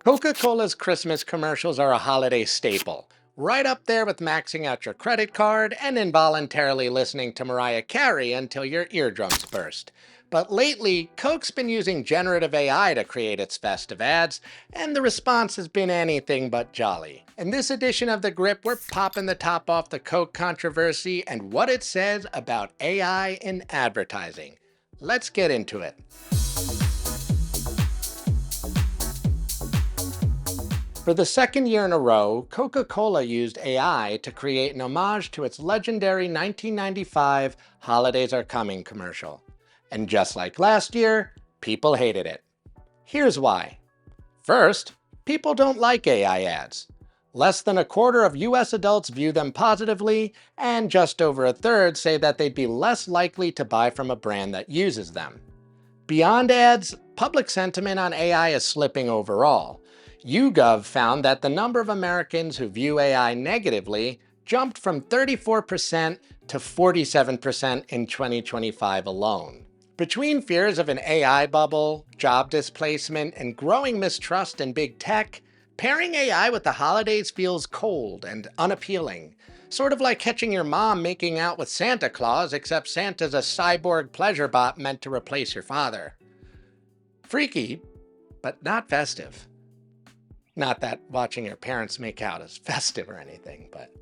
Coca-Cola's Christmas commercials are a holiday staple, right up there with maxing out your credit card and involuntarily listening to Mariah Carey until your eardrums burst. But lately, Coke's been using generative AI to create its festive ads, and the response has been anything but jolly. In this edition of The Grip, we're popping the top off the Coke controversy and what it says about AI in advertising. Let's get into it. For the second year in a row, Coca-Cola used AI to create an homage to its legendary 1995 Holidays Are Coming commercial. And just like last year, people hated it. Here's why. First, people don't like AI ads. Less than a quarter of US adults view them positively, and just over a third say that they'd be less likely to buy from a brand that uses them. Beyond ads, public sentiment on AI is slipping overall. YouGov found that the number of Americans who view AI negatively jumped from 34% to 47% in 2025 alone. Between fears of an AI bubble, job displacement, and growing mistrust in big tech, pairing AI with the holidays feels cold and unappealing. Sort of like catching your mom making out with Santa Claus, except Santa's a cyborg pleasure bot meant to replace your father. Freaky, but not festive. Not that watching your parents make out is festive or anything, but,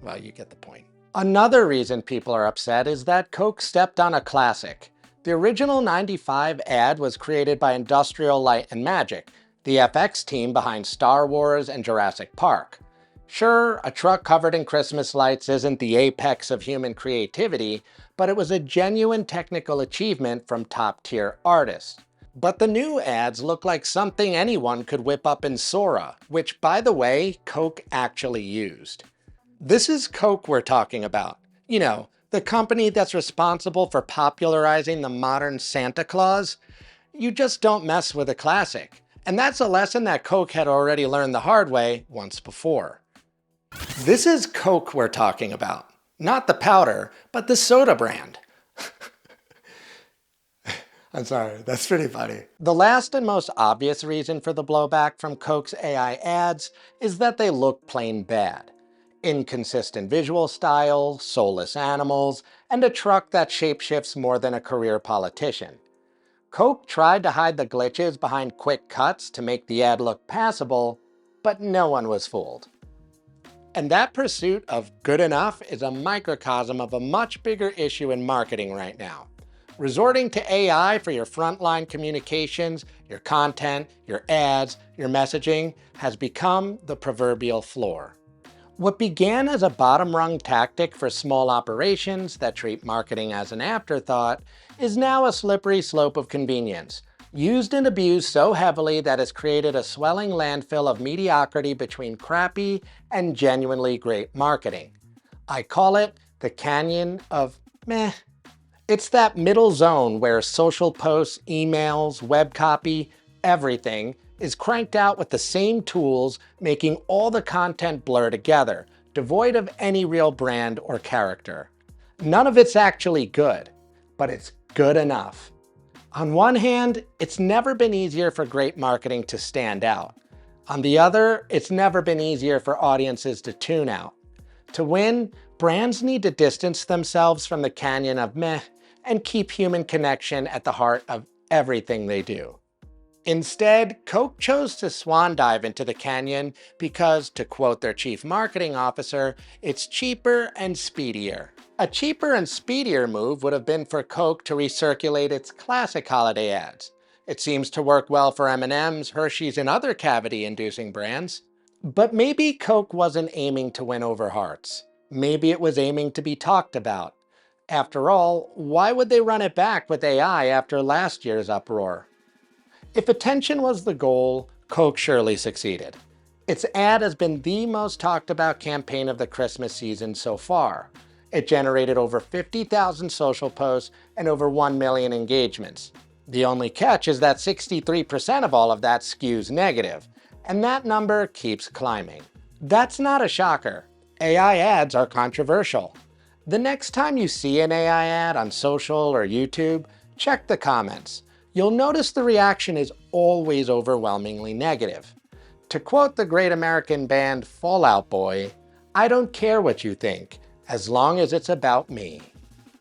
well, you get the point. Another reason people are upset is that Coke stepped on a classic. The original '95 ad was created by Industrial Light and Magic, the FX team behind Star Wars and Jurassic Park. Sure, a truck covered in Christmas lights isn't the apex of human creativity, but it was a genuine technical achievement from top-tier artists. But the new ads look like something anyone could whip up in Sora, which, by the way, Coke actually used. This is Coke we're talking about. You know, the company that's responsible for popularizing the modern Santa Claus. You just don't mess with a classic. And that's a lesson that Coke had already learned the hard way once before. This is Coke we're talking about. Not the powder, but the soda brand. I'm sorry, that's pretty funny. The last and most obvious reason for the blowback from Coke's AI ads is that they look plain bad. Inconsistent visual style, soulless animals, and a truck that shapeshifts more than a career politician. Coke tried to hide the glitches behind quick cuts to make the ad look passable, but no one was fooled. And that pursuit of good enough is a microcosm of a much bigger issue in marketing right now. Resorting to AI for your frontline communications, your content, your ads, your messaging has become the proverbial floor. What began as a bottom-rung tactic for small operations that treat marketing as an afterthought is now a slippery slope of convenience, used and abused so heavily that it's created a swelling landfill of mediocrity between crappy and genuinely great marketing. I call it the canyon of meh. It's that middle zone where social posts, emails, web copy, everything is cranked out with the same tools, making all the content blur together, devoid of any real brand or character. None of it's actually good, but it's good enough. On one hand, it's never been easier for great marketing to stand out. On the other, it's never been easier for audiences to tune out. To win, brands need to distance themselves from the canyon of meh and keep human connection at the heart of everything they do. Instead, Coke chose to swan dive into the canyon because, to quote their chief marketing officer, it's cheaper and speedier. A cheaper and speedier move would have been for Coke to recirculate its classic holiday ads. It seems to work well for M&M's, Hershey's, and other cavity-inducing brands. But maybe Coke wasn't aiming to win over hearts. Maybe it was aiming to be talked about. After all, why would they run it back with AI after last year's uproar? If attention was the goal, Coke surely succeeded. Its ad has been the most talked about campaign of the Christmas season so far. It generated over 50,000 social posts and over 1 million engagements. The only catch is that 63% of all of that skews negative, and that number keeps climbing. That's not a shocker. AI ads are controversial. The next time you see an AI ad on social or YouTube, check the comments. you'll notice the reaction is always overwhelmingly negative. To quote the great American band Fall Out Boy, "I don't care what you think, as long as it's about me."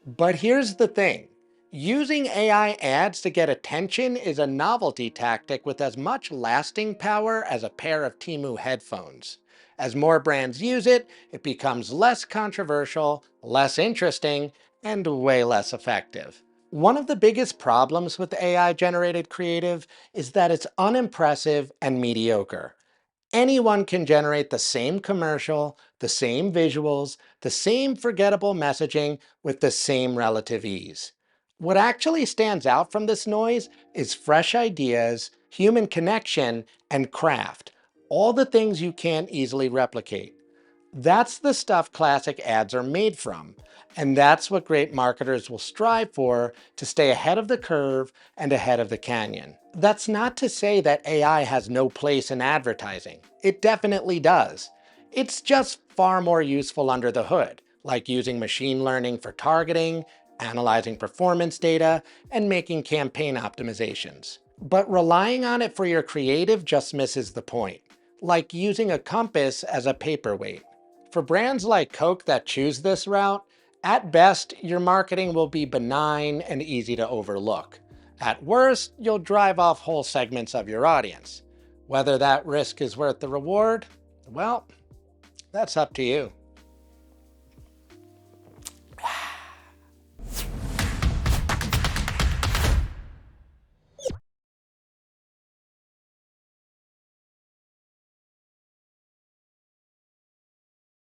But here's the thing. Using AI ads to get attention is a novelty tactic with as much lasting power as a pair of Temu headphones. As more brands use it, it becomes less controversial, less interesting, and way less effective. One of the biggest problems with AI-generated creative is that it's unimpressive and mediocre. Anyone can generate the same commercial, the same visuals, the same forgettable messaging with the same relative ease. What actually stands out from this noise is fresh ideas, human connection, and craft, all the things you can't easily replicate. That's the stuff classic ads are made from, and that's what great marketers will strive for to stay ahead of the curve and ahead of the canyon. That's not to say that AI has no place in advertising. It definitely does. It's just far more useful under the hood, like using machine learning for targeting, analyzing performance data, and making campaign optimizations. But relying on it for your creative just misses the point, like using a compass as a paperweight. For brands like Coke that choose this route, at best, your marketing will be benign and easy to overlook. At worst, you'll drive off whole segments of your audience. Whether that risk is worth the reward? Well, that's up to you.